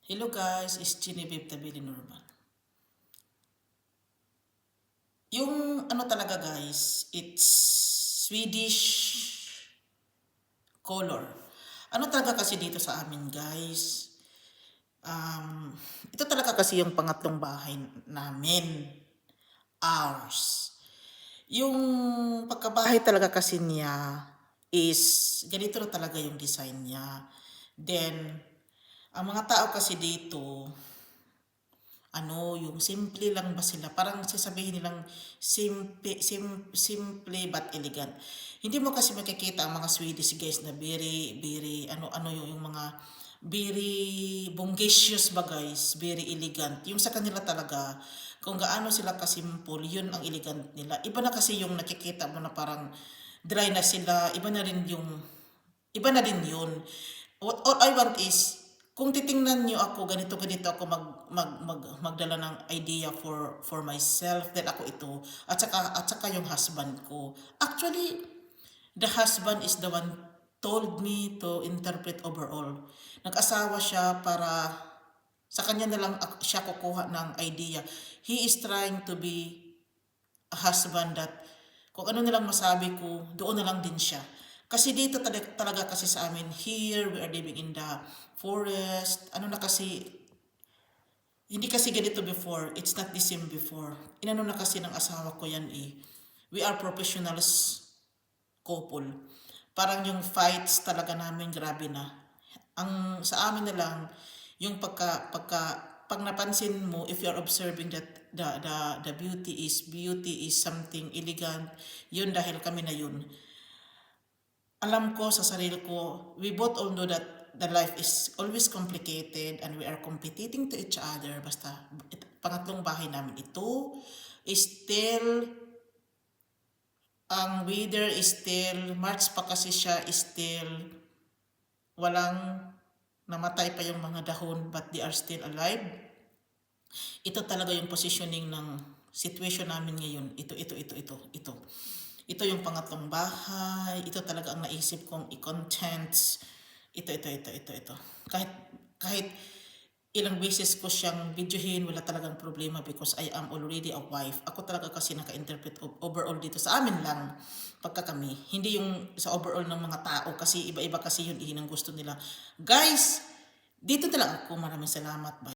Hello guys, it's Genevieve Tabili Normal. Yung ano talaga guys, it's Swedish color. Ano talaga kasi dito sa amin guys? Ito talaga kasi yung pangatlong bahay namin. Ours. Yung pagkabahay talaga kasi niya is ganito na talaga yung design niya. Then, ang mga tao kasi dito, yung simple lang ba sila? Parang sasabihin nilang simple but elegant. Hindi mo kasi makikita ang mga Swedish guys na very, yung mga very bongacious ba guys, very elegant. Yung sa kanila talaga, kung gaano sila kasimple, yun ang elegant nila. Iba na kasi yung nakikita mo na parang dry na sila, iba na din yun. All I want is, kung titingnan niyo ako, ganito ako magdala ng idea for myself, then ako ito, at saka yung husband ko. Actually, the husband is the one told me to interpret overall. Nag-asawa siya para sa kanya na lang siya kukuha ng idea. He is trying to be a husband that kung ano nilang masabi ko, doon na lang din siya. Kasi dito talaga kasi sa amin, here we are living in the forest. Ano na kasi, hindi kasi ganito before. It's not the same before. Inano na kasi ng asawa ko yan eh. We are professionals couple. Parang yung fights talaga namin grabe na. Ang sa amin na lang, yung pag napansin mo, if you're observing that the beauty is something elegant, yun dahil kami na yun. Alam ko sa sarili ko, we both all know that the life is always complicated and we are competing to each other. Basta, pangatlong bahay namin ito is still, ang weather is still, March pa kasi siya, is still, walang namatay pa yung mga dahon but they are still alive. Ito talaga yung positioning ng situation namin ngayon. Ito. Ito yung pangatlong bahay. Ito talaga ang naisip kong i-contents. Ito. Kahit ilang beses ko siyang videohin, wala talagang problema because I am already a wife. Ako talaga kasi naka-interpret overall dito sa amin lang pagka kami. Hindi yung sa overall ng mga tao kasi iba-iba kasi yun ang gusto nila. Guys, dito na lang ako. Maraming salamat. Bye.